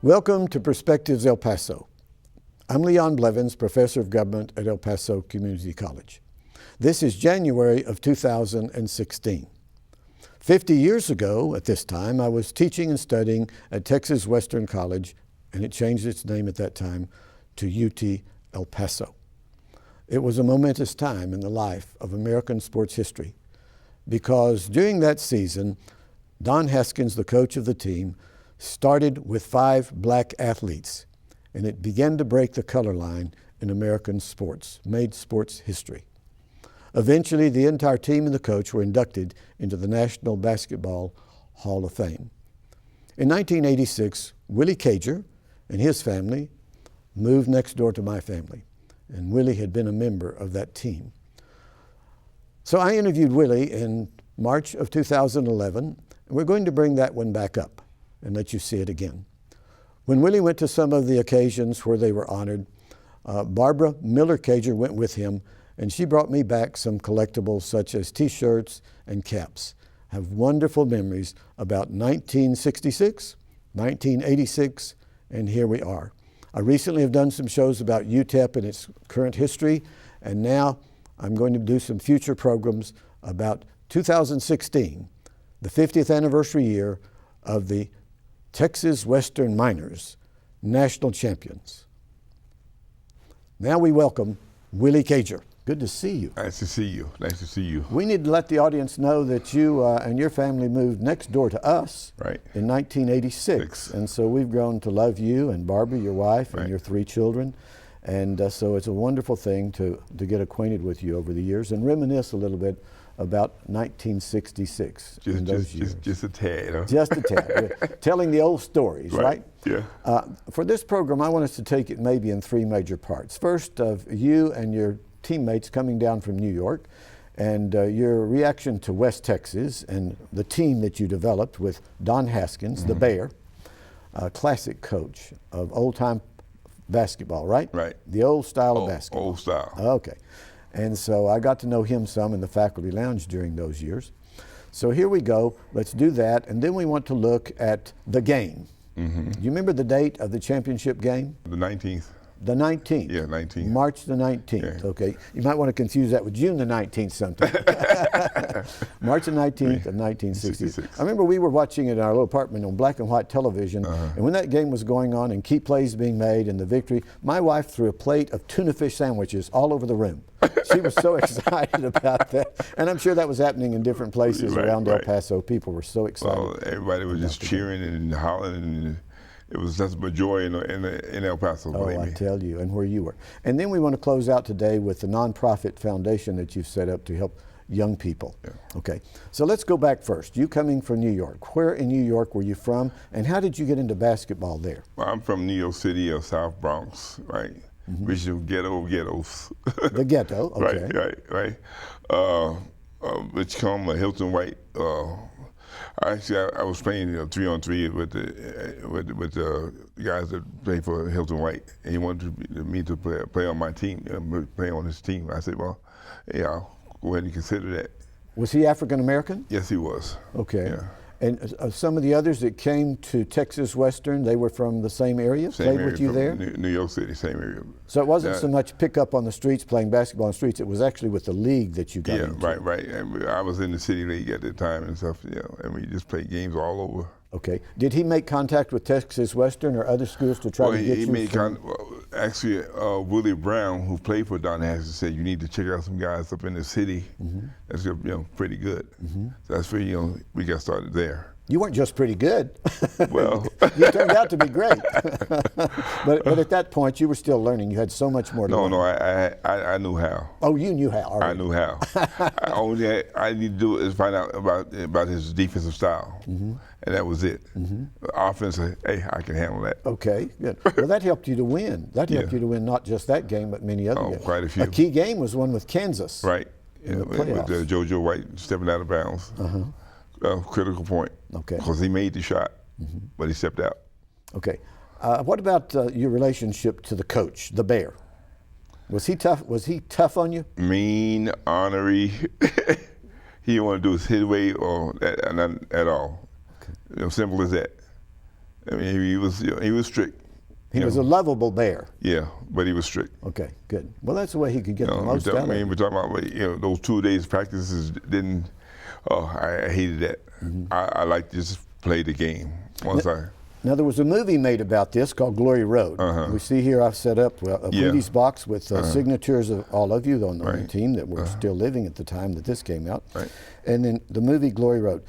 Welcome to Perspectives El Paso. I'm Leon Blevins, Professor of Government at El Paso Community College. This is January of 2016. 50 years ago, at this time, I was teaching and studying at Texas Western College, and it changed its name at that time to UT El Paso. It was a momentous time in the life of American sports history because during that season, Don Haskins, the coach of the team, started with 5 black athletes, and it began to break the color line in American sports, made sports history. Eventually, the entire team and the coach were inducted into the National Basketball Hall of Fame. In 1986, Willie Cager and his family moved next door to my family, and Willie had been a member of that team. So I interviewed Willie in March of 2011, and we're going to bring that one back up and let you see it again. When Willie went to some of the occasions where they were honored, Barbara Miller Cager went with him, and she brought me back some collectibles such as t-shirts and caps. I have wonderful memories about 1966, 1986, and here we are. I recently have done some shows about UTEP and its current history, and now I'm going to do some future programs about 2016, the 50th anniversary year of the Texas Western Miners, national champions. Now we welcome Willie Cager. Good to see you. Nice to see you. Nice to see you. We need to let the audience know that you and your family moved next door to us in 1986. And so we've grown to love you and Barbara, your wife, and your 3 children. And so it's a wonderful thing to get acquainted with you over the years and reminisce a little bit about 1966 in those years. Just a tad, huh? Just a tad. Telling the old stories, right? Yeah. For this program, I want us to take it maybe in 3 major parts. First, of you and your teammates coming down from New York and your reaction to West Texas and the team that you developed with Don Haskins, the Bear, a classic coach of old-time basketball, right? Right. The old style of basketball. Old style. Okay. And so I got to know him some in the faculty lounge during those years. So here we go. Let's do that. And then we want to look at the game. Do you remember the date of the championship game? The 19th. The 19th? Yeah, 19th. March the 19th, Yeah. Okay. You might want to confuse that with June the 19th sometime. March the 19th of 1966. I remember we were watching it in our little apartment on black and white television, and when that game was going on and key plays being made and the victory, my wife threw a plate of tuna fish sandwiches all over the room. She was so excited about that. And I'm sure that was happening in different places around El Paso. People were so excited. Well, everybody was just cheering and hollering, and it was just a joy in El Paso. Oh, I tell you, and where you were. And then we want to close out today with the nonprofit foundation that you've set up to help young people. Yeah. Okay, so let's go back first. You coming from New York. Where in New York were you from, and how did you get into basketball there? Well, I'm from New York City or South Bronx, right? Original ghettos. The ghetto, okay. Right. Which come Hilton White. Actually, I was playing 3-on-3 with the guys that played for Hilton White, and he wanted me to play on my team, play on his team. I said, well, yeah, I'll go ahead and consider that. Was he African American? Yes, he was. Okay. Yeah. And some of the others that came to Texas Western, they were from the same area? Played with you there? New York City, same area. So it wasn't so much pick up on the streets, playing basketball on the streets, it was actually with the league that you got into. Yeah, right. And I was in the city league at the time and stuff, and we just played games all over. Okay. Did he make contact with Texas Western or other schools to try to get you? Actually, Willie Brown, who played for Don Haskins, said you need to check out some guys up in the city. That's pretty good. So that's where we got started there. You weren't just pretty good. Well, you turned out to be great. but at that point, you were still learning. You had so much more to learn. No, I knew how. Oh, you knew how. All right. I knew how. Only I need to do is find out about his defensive style, and that was it. Offense, hey, I can handle that. Okay, good. Well, that helped you to win. That helped you to win not just that game, but many other games. Quite a few. A key game was one with Kansas. Right. In the playoffs. With JoJo White stepping out of bounds. Critical point. Okay. Because he made the shot, but he stepped out. Okay. What about your relationship to the coach, the Bear? Was he tough? Was he tough on you? Mean, ornery. He didn't want to do his way or not at all. Okay. Simple as that. I mean, he was strict. He was a lovable bear. Yeah, but he was strict. Okay, good. Well, that's the way he could get the most out of it. We're talking about those 2 days practices didn't. Oh, I hated that. I like to just play the game. Now, there was a movie made about this called Glory Road. We see here I've set up a Wheaties box with signatures of all of you on the team that were still living at the time that this came out. And then the movie Glory Road.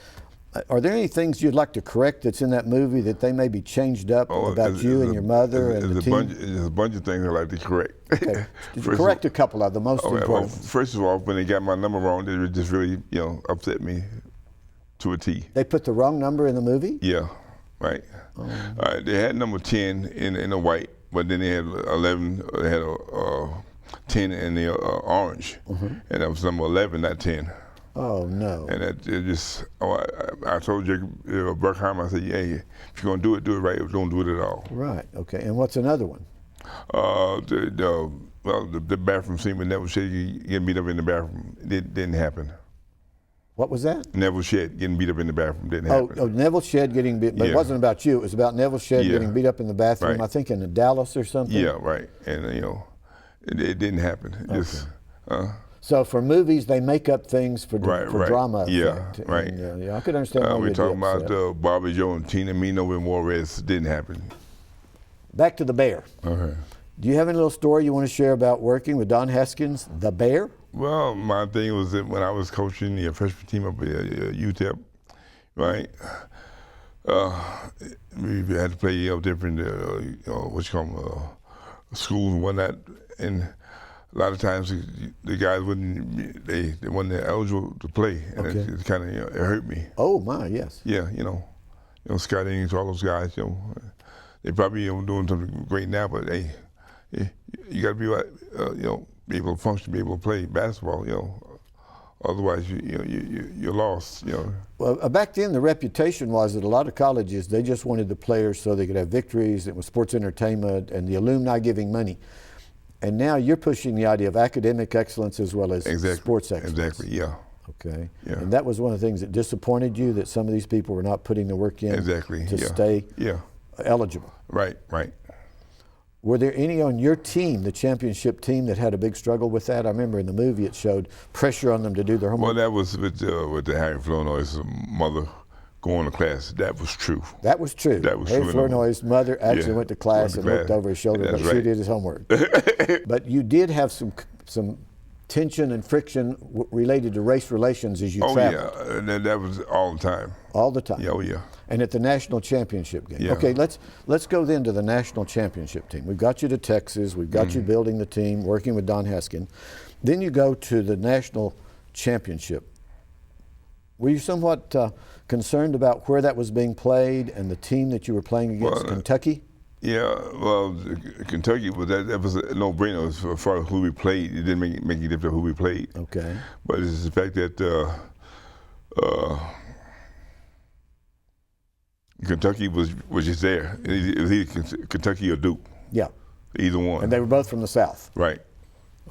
Are there any things you'd like to correct that's in that movie that they maybe changed up about you and your mother and the team? There's a bunch of things I'd like to correct. Okay. Correct a couple of the most important. Well, first of all, when they got my number wrong, it just really upset me to a T. They put the wrong number in the movie? Yeah, right. They had number 10 in the white, but then they had 11. They had a 10 in the orange, and that was number 11, not 10. Oh no! And it just, I told Jacob Burkheim, I said, "Yeah, if you're gonna do it right. Don't do it at all." Right. Okay. And what's another one? The bathroom scene with Neville Shedd getting beat up in the bathroom. It didn't happen. What was that? Neville Shedd getting beat up in the bathroom didn't happen. Oh, Neville Shedd getting beat, but it wasn't about you. It was about Neville Shedd getting beat up in the bathroom. I think in Dallas or something. Yeah, right. And it didn't happen. Just. So for movies, they make up things for drama effect. Right. And, I could understand why we're talking about Bobby Joe and Tina Mino and Juarez. Didn't happen. Back to the Bear. Okay. Do you have any little story you want to share about working with Don Haskins, the Bear? Well, my thing was that when I was coaching the freshman team up at UTEP, right, we had to play different, schools and whatnot, and a lot of times the guys they weren't eligible to play, and it kind of it hurt me. Oh my, yes. Yeah, Scott Innings, all those guys, they probably doing something great now, but you got to be able to function, be able to play basketball, Otherwise, you're lost, Well, back then, the reputation was that a lot of colleges, they just wanted the players so they could have victories. It was sports entertainment and the alumni giving money. And now you're pushing the idea of academic excellence as well as sports excellence. Exactly, yeah. Okay. Yeah. And that was one of the things that disappointed you, that some of these people were not putting the work in to stay eligible. Right. Were there any on your team, the championship team, that had a big struggle with that? I remember in the movie it showed pressure on them to do their homework. Well, that was with the Harry Flournoy's mother going to class. That was true. That was true. Harry Flournoy's mother actually went to class and looked over his shoulder, but she did his homework. But you did have some tension and friction related to race relations as you traveled. Oh yeah, that was all the time. All the time. Yeah, oh yeah. And at the national championship game. Yeah. Okay, let's go then to the national championship team. We've got you to Texas. We've got you building the team, working with Don Haskins. Then you go to the national championship. Were you somewhat concerned about where that was being played and the team that you were playing against, Kentucky? Yeah, well, Kentucky that was a no-brainer as far as who we played. It didn't make any difference who we played. Okay. But it's the fact that Kentucky was just there. It was either Kentucky or Duke. Yeah. Either one. And they were both from the South. Right.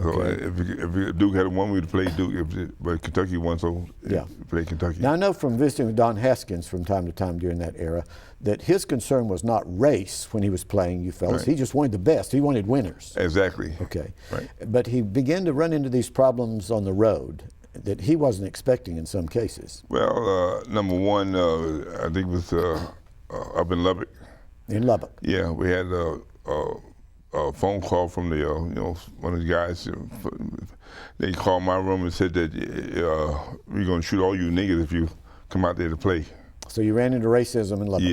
Okay. So if Duke had won, we'd play Duke. But Kentucky won, so we played Kentucky. Now I know from visiting with Don Haskins from time to time during that era that his concern was not race when he was playing you fellas. Right. He just wanted the best. He wanted winners. Exactly. Okay. Right. But he began to run into these problems on the road that he wasn't expecting in some cases. Well, number one, I think it was up in Lubbock. In Lubbock. Yeah, we had a phone call from the one of the guys. They called my room and said that we're going to shoot all you niggas if you come out there to play. So you ran into racism in Lubbock.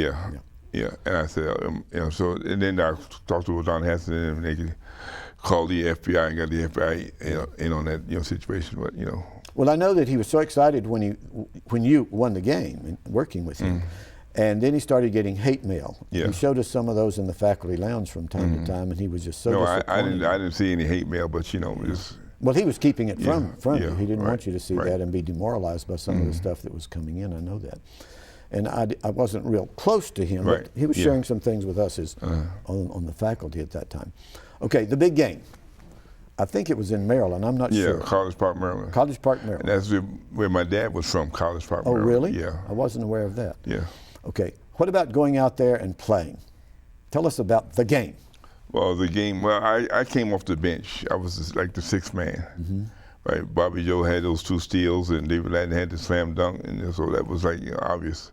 Yeah. And I said, and then I talked to Don Haskins and they could call the FBI and got the FBI in on that situation. But Well, I know that he was so excited when you won the game and working with him. And then he started getting hate mail. Yeah. He showed us some of those in the faculty lounge from time to time, and he was just so disappointed. No, I didn't see any hate mail, but just. Well, he was keeping it from you. He didn't right, want you to see that and be demoralized by some of the stuff that was coming in. I know that. And I wasn't real close to him, but he was sharing some things with us on the faculty at that time. Okay, the big game. I think it was in Maryland. I'm not sure. Yeah, College Park, Maryland. College Park, Maryland. And that's where my dad was from, College Park, Maryland. Oh, really? Yeah. I wasn't aware of that. Yeah. Okay. What about going out there and playing? Tell us about the game. Well, the game, I came off the bench. I was just like the sixth man. Right, Bobby Joe had those 2 steals, and David Ladden had the slam dunk, and so that was like obvious.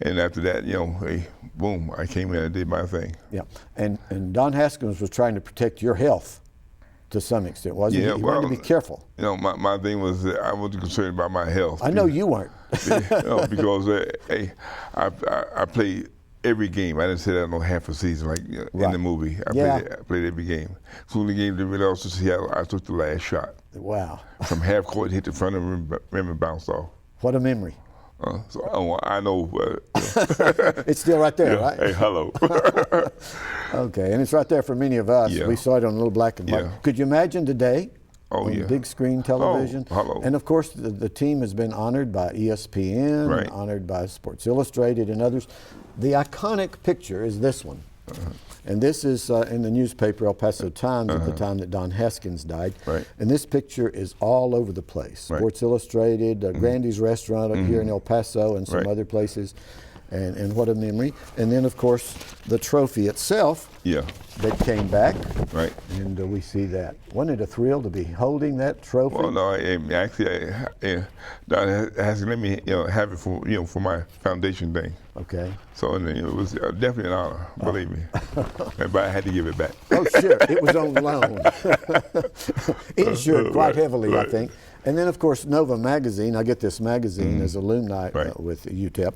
And after that, hey, boom, I came in and did my thing. Yeah, and Don Haskins was trying to protect your health to some extent, wasn't he? He wanted to be careful. My thing was that I wasn't concerned about my health. I know you weren't. Because hey, I played every game. I didn't sit out no half a season like in the movie. I played every game. So when the game didn't really also see how I took the last shot. Wow. From half court, hit the front of the rim and bounced off. What a memory. I know. It's still right there, right? Hey, hello. Okay, and it's right there for many of us. We saw it on a little black and white. Could you imagine today on big screen television? Hello. And of course, the team has been honored by ESPN, and honored by Sports Illustrated and others. The iconic picture is this one. And this is in the newspaper El Paso Times at the time that Don Haskins died. And this picture is all over the place. Sports Illustrated, Grandy's Restaurant up here in El Paso and some other places. And what a memory. And then, of course, the trophy itself that came back. And we see that. Wasn't it a thrill to be holding that trophy? Well, no, actually, Don Haskins let me have it for my foundation thing. Okay. So it was definitely an honor, believe me. But I had to give it back. Oh, sure. It was on loan. Insured quite heavily, I think. And then, of course, Nova Magazine. I get this magazine as alumni with UTEP.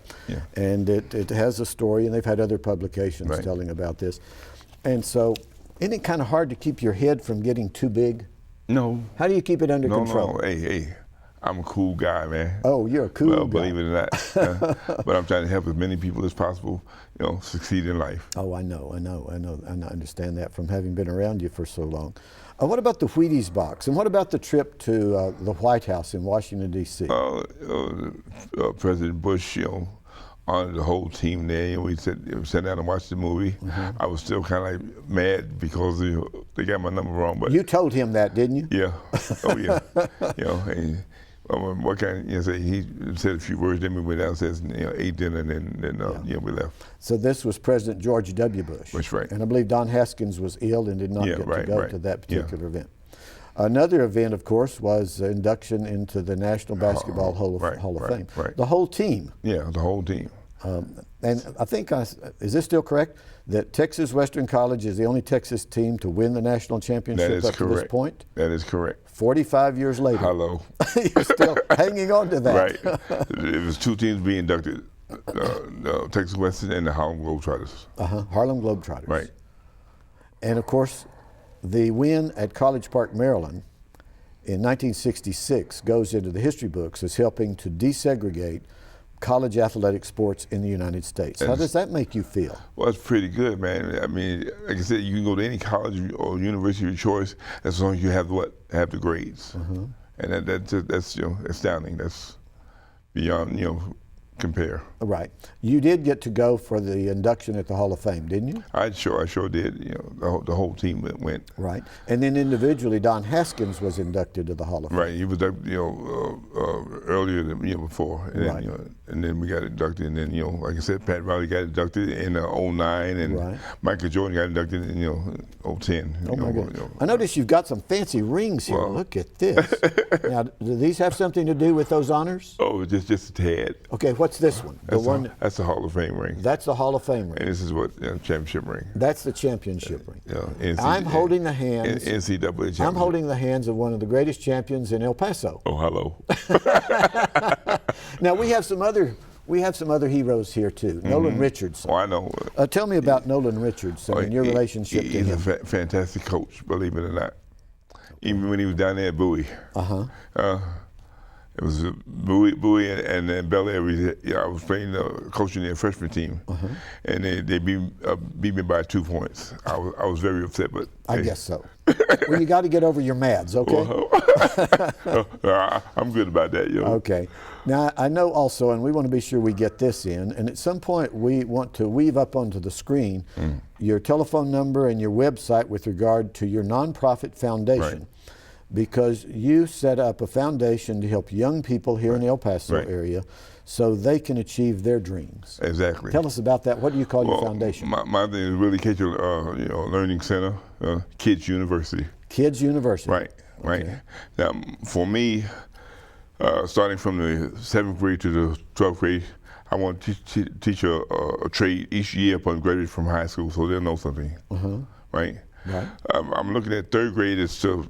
And it has a story, and they've had other publications telling about this. And so, isn't it kind of hard to keep your head from getting too big? No. How do you keep it under control? No, hey. I'm a cool guy, man. Oh, you're a cool guy. Believe it or not. But I'm trying to help as many people as possible, succeed in life. Oh, I know. And I understand that from having been around you for so long. What about the Wheaties box? And what about the trip to the White House in Washington, D.C.? President Bush, honored the whole team there, and we sat down and watched the movie. I was still kind of like mad because they got my number wrong. But you told him that, didn't you? Yeah. Oh, yeah. And, what kind of, he said a few words, then we went downstairs and ate dinner, and then we left. So this was President George W. Bush. That's right. And I believe Don Haskins was ill and did not get to go to that particular event. Another event, of course, was induction into the National Basketball Hall of Fame. The whole team. Yeah, the whole team. And I think, is this still correct, that Texas Western College is the only Texas team to win the national championship up to this point? That is correct. 45 years later. Hello. You're still hanging on to that. Right. It was 2 teams being inducted, Texas Western and the Harlem Globetrotters. Harlem Globetrotters. Right. And of course, the win at College Park, Maryland in 1966 goes into the history books as helping to desegregate college athletic sports in the United States. How does that make you feel? Well, it's pretty good, man. I mean, like I said, you can go to any college or university of your choice as long as you have the grades. And that's astounding. That's beyond compare. Right. You did get to go for the induction at the Hall of Fame, didn't you? I sure did. The whole team went. Right. And then individually, Don Haskins was inducted to the Hall of Fame. Right. He was earlier than the year before. And and then we got inducted, and then like I said, Pat Riley got inducted in 09, and Michael Jordan got inducted in 010. Oh my God. I notice you've got some fancy rings here. Well, look at this. Now, do these have something to do with those honors? Oh, just a tad. Okay, what's this one? That's the Hall of Fame ring. That's the Hall of Fame ring. And this is what championship ring. That's the championship ring. Yeah. I'm holding the hands. NCAA championship. I'm holding the hands of one of the greatest champions in El Paso. Oh, hello. Now we have some other heroes here too. Nolan Richardson. Oh, I know. Tell me about Nolan Richardson and your relationship to him. He's a fantastic coach, believe it or not. Even when he was down there at Bowie. It was Bowie and then Bel Air. I was playing, coaching their freshman team, and they beat me by 2 points. I was very upset, but I guess so. Well, you got to get over your mads, okay? I'm good about that, Okay. Now I know also, and we want to be sure we get this in, and at some point we want to weave up onto the screen your telephone number and your website with regard to your nonprofit foundation. because you set up a foundation to help young people here in the El Paso area so they can achieve their dreams. Exactly. Tell us about that. What do you call your foundation? My thing is Willie Cager, Learning Center, Kids University. Kids University. Right. Okay. Now, for me, starting from the 7th grade to the 12th grade, I want to teach a trade each year upon graduating from high school, so they'll know something. Right. I'm looking at 3rd grade is to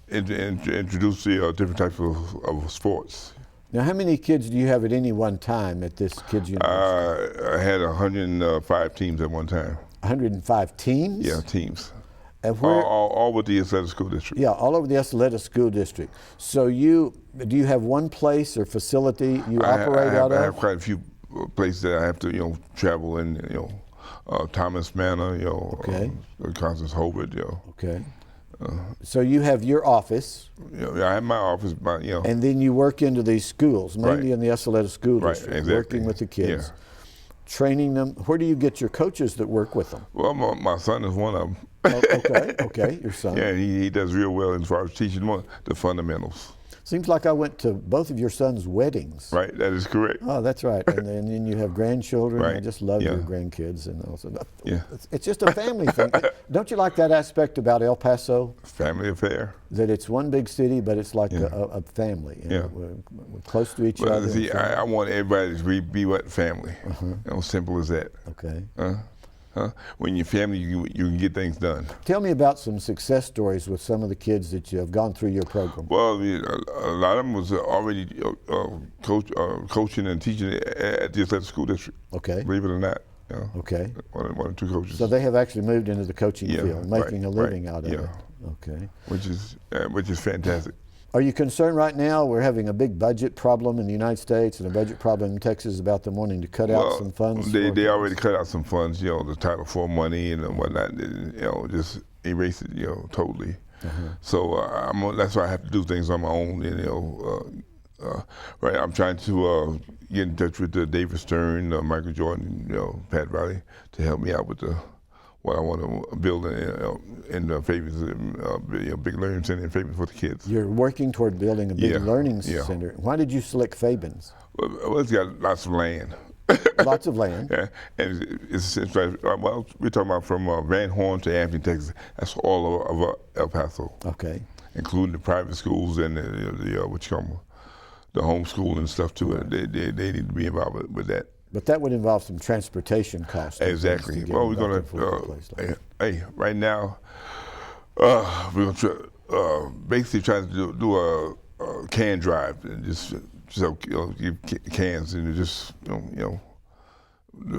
introduce the different types of sports. Now, how many kids do you have at any one time at this Kids University? I had 105 teams at one time. 105 teams? Yeah, teams. And where, all with the Athletic School District. Yeah, all over the Athletic School District. So do you have one place or facility you operate out of? I have quite a few places that I have to travel in. Thomas Manor, Constance Hobart, Okay. So you have your office. I have my office, And then you work into these schools, mainly in the Athletic School District, exactly. working with the kids, training them. Where do you get your coaches that work with them? Well, my son is one of them. Okay, your son. Yeah, he does real well as far as teaching them the fundamentals. Seems like I went to both of your sons' weddings. Right, that is correct. Oh, that's right. And then you have grandchildren. I just love your grandkids. And also, it's just a family thing. Don't you like that aspect about El Paso? Family affair. That it's one big city, but it's like a family. We're close to each other. See, I want everybody to be what family. Simple as that. Okay. When you're family, you can get things done. Tell me about some success stories with some of the kids that you have gone through your program. Well, a lot of them was already coaching and teaching at the Athletic School District. Okay. Believe it or not. Okay. One or two coaches. So they have actually moved into the coaching field, making a living out of it. Okay. Which is fantastic. Are you concerned right now? We're having a big budget problem in the United States and a budget problem in Texas about them wanting to cut out some funds. They already cut out some funds, the Title IV money and whatnot, just erase it, totally. So that's why I have to do things on my own, right. I'm trying to get in touch with David Stern, Michael Jordan, Pat Riley, to help me out with what I want to build in favor, big learning center in favor for the kids. You're working toward building a big learning center. Why did you select Fabens? Well, it's got lots of land. Lots of land. Yeah, and it's well, we're talking about from Van Horn to Ampton, Texas. That's all of El Paso. Okay. Including the private schools and the homeschool and stuff too. They need to be involved with that. But that would involve some transportation costs. Exactly. Well, we're going to, right now, we're going to basically try to do a can drive and just give cans and just, do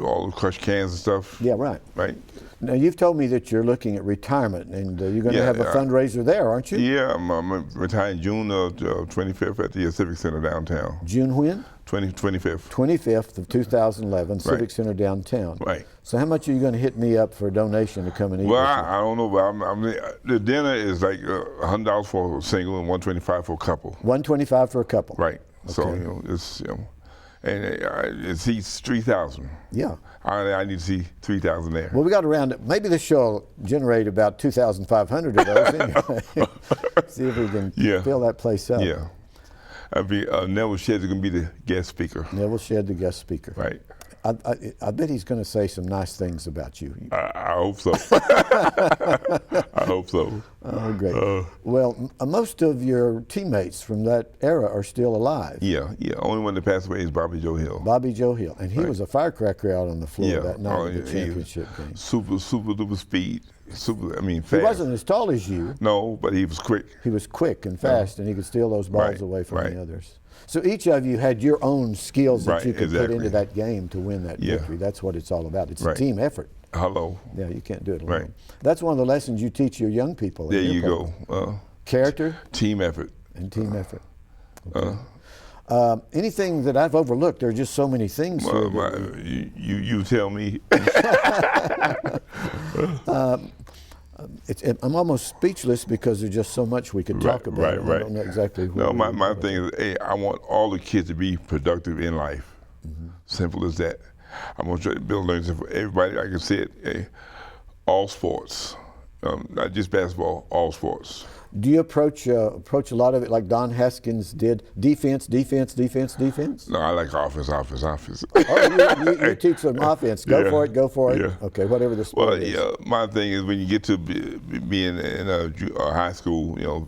all the crushed cans and stuff. Yeah, right. Right. Now, you've told me that you're looking at retirement, and you're going to have a fundraiser there, aren't you? Yeah, I'm retiring June 25th at the Civic Center downtown. June when? 25th. 25th of 2011, Civic Center downtown. Right. So how much are you going to hit me up for a donation to come and eat? Well, I don't know, but the dinner is like $100 for a single and $125 for a couple. $125 for a couple. Right. Okay. So it's and it seats 3,000. Yeah. I need to see 3,000 there. Well, we got around it. Maybe this show will generate about 2,500 of those anyway. See if we can fill that place up. Yeah. Neville Shedd is going to be the guest speaker. Neville Shedd, the guest speaker. Right. I bet he's going to say some nice things about you. I hope so. I hope so. Oh, great. Well, most of your teammates from that era are still alive. Yeah. Only one that passed away is Bobby Joe Hill. Bobby Joe Hill. And he was a firecracker out on the floor that night of the championship game. Super duper speed. Fast. He wasn't as tall as you. No, but he was quick. He was quick and fast, and he could steal those balls away from the others. So each of you had your own skills that you could put into that game to win that victory. That's what it's all about. It's a team effort. Hello. Yeah, you can't do it alone. That's one of the lessons you teach your young people. There you go. Character. Team effort. And team effort. Okay. Anything that I've overlooked? There are just so many things. You tell me. I'm almost speechless because there's just so much we could talk about. I don't know exactly. No, my thing is, I want all the kids to be productive in life. Simple as that. I'm going to try to build learning for everybody. Like I said, all sports, not just basketball, all sports. Do you approach a lot of it like Don Haskins did? Defense, defense, defense, defense? No, I like offense, offense, offense. Oh, you teach them offense. Go for it, go for it. Yeah. Okay, whatever the sport is. Well, yeah, my thing is when you get to being in a high school,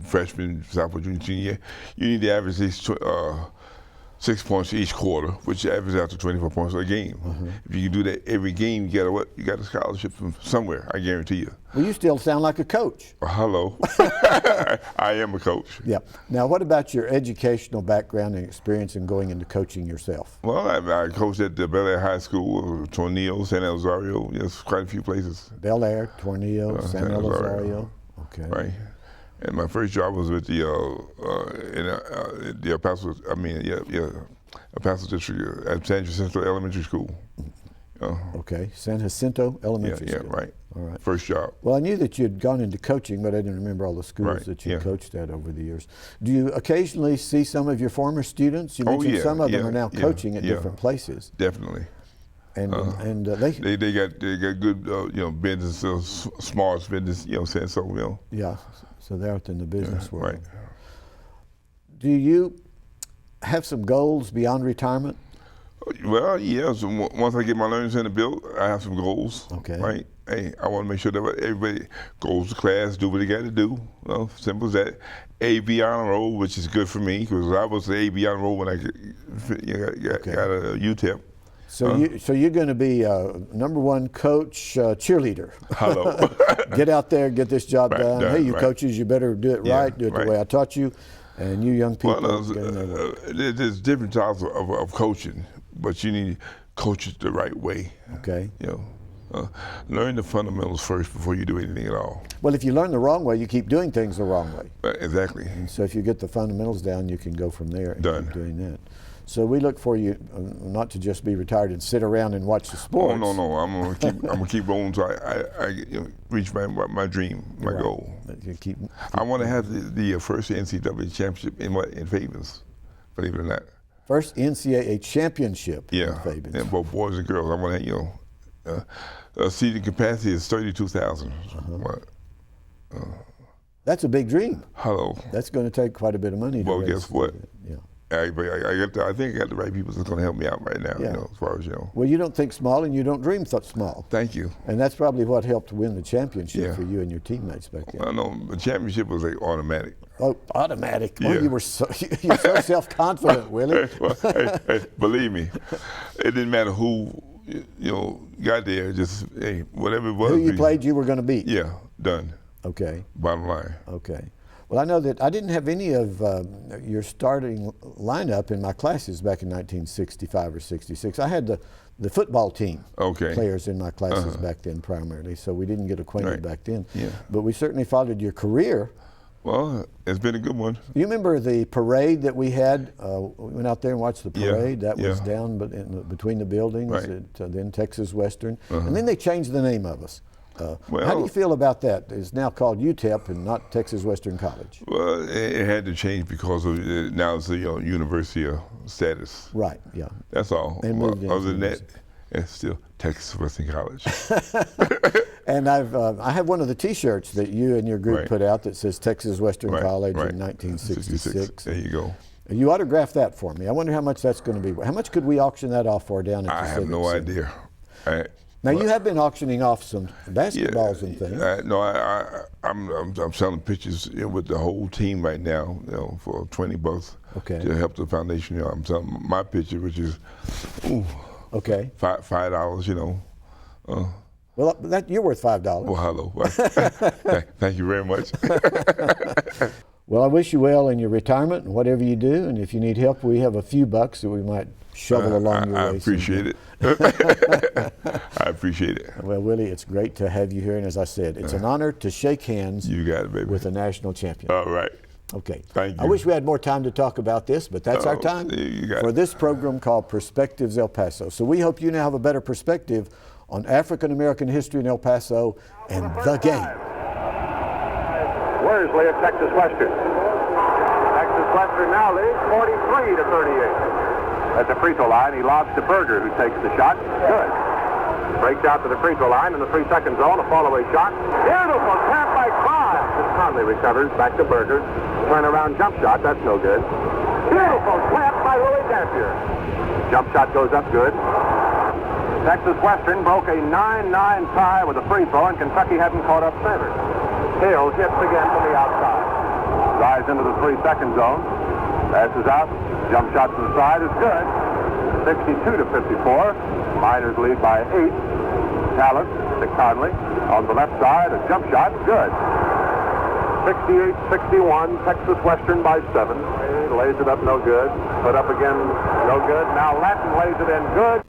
freshman, sophomore, junior, senior year, you need to average 6 points each quarter, which averages out to 24 points a game. If you can do that every game, you got a scholarship from somewhere, I guarantee you. Well, you still sound like a coach. Hello. I am a coach. Yeah. Now, what about your educational background and experience in going into coaching yourself? Well, I coached at the Bel Air High School, Tornillo, San Elizario, yes, quite a few places. Bel Air, Tornillo, San Elizario. Okay. Right. And my first job was with the El Paso, El Paso District at San Jacinto Elementary School. Okay, San Jacinto Elementary School. Yeah, right. All right. First job. Well, I knew that you'd gone into coaching, but I didn't remember all the schools that you coached at over the years. Do you occasionally see some of your former students? You mentioned some of them are now coaching at different places. Definitely. And they got good business, smart business, so. Yeah, so they're out in the business world. Right. Do you have some goals beyond retirement? Well, yeah. So once I get my learning center built, I have some goals. Okay. Right. Hey, I want to make sure that everybody goes to class, do what they got to do. Simple as that. AB honor roll, which is good for me because I was the AB honor roll when I got a UTEP. So you're going to be #1 coach, cheerleader. Hello. Get out there, get this job done. Hey, you right. coaches, you better do it right, do it the way I taught you. And you young people, there's different types of coaching, but you need to coach it the right way. Okay. Learn the fundamentals first before you do anything at all. Well, if you learn the wrong way, you keep doing things the wrong way. Exactly. And so if you get the fundamentals down, you can go from there and Done. keep doing that. So we look for you not to just be retired and sit around and watch the sports. Oh no! I'm gonna keep rolling until I reach my dream, my goal. I want to have the first NCAA championship in Blevins, believe it or not. First NCAA championship in Blevins. Yeah, both boys and girls. I want to seating capacity is 32,000. That's a big dream. Hello. That's going to take quite a bit of money. Well, guess what? Yeah. I think I got the right people that's going to help me out right now. As far as Well, you don't think small and you don't dream small. Thank you. And that's probably what helped win the championship for you and your teammates back then. Well, no, the championship was like automatic. Oh, automatic. Well, you're so self-confident, Willie. Hey, believe me, it didn't matter who got there. Just whatever it was. Who you played, you were going to beat. Yeah, done. Okay. Bottom line. Okay. Well, I know that I didn't have any of your starting lineup in my classes back in 1965 or 66. I had the football team players in my classes back then primarily, so we didn't get acquainted back then. Yeah. But we certainly followed your career. Well, it's been a good one. You remember the parade that we had? We went out there and watched the parade. That was down between the buildings at then Texas Western. And then they changed the name of us. How do you feel about that? It's now called UTEP and not Texas Western College. Well, it had to change because of now it's a university status. Right, yeah. That's all. Other than that, it's still Texas Western College. And I have one of the T-shirts that you and your group put out that says Texas Western College in 1966. There you go. You autographed that for me. I wonder how much that's going to be. How much could we auction that off for down at the I have no idea. Now you have been auctioning off some basketballs and things. I'm selling pictures with the whole team right now, for $20 to help the foundation. I'm selling my picture, which is $5. Well, you're worth $5. Well, hello. Thank you very much. Well, I wish you well in your retirement and whatever you do. And if you need help, we have a few bucks that we might shovel along your way. I appreciate it. I appreciate it. Well, Willie, it's great to have you here. And as I said, it's an honor to shake hands with a national champion. All right. Okay. Thank you. I wish we had more time to talk about this, but that's our time for this program called Perspectives El Paso. So we hope you now have a better perspective on African American history in El Paso and the game. Worsley of Texas Western. Texas Western now leads 43-38. At the free throw line, he lobs to Berger, who takes the shot. Good. Breaks out to the free throw line in the 3-second zone. A fall-away shot. Beautiful tap by Clark. Conley recovers. Back to Berger. Turn-around jump shot. That's no good. Beautiful tap by Willie Cager. Jump shot goes up good. Texas Western broke a 9-9 tie with a free throw, and Kentucky hadn't caught up center. Hill hits again from the outside. Drives into the 3-second zone. Passes out. Jump shot to the side is good. 62-54. Miners lead by 8. Tallis to Conley. On the left side, a jump shot. Good. 68-61. Texas Western by 7. He lays it up, no good. Put up again, no good. Now Latin lays it in, good.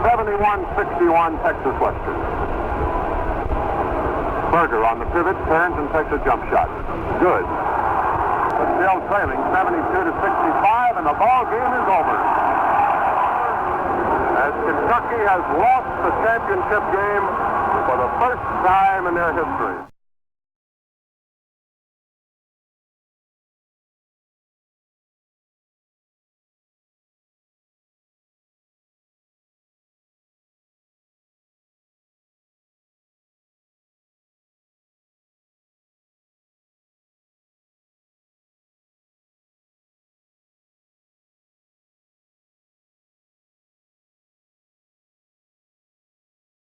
71-61, Texas Western. Berger on the pivot, turns and takes a jump shot. Good. But still trailing 72-65, and the ball game is over. As Kentucky has lost the championship game for the first time in their history.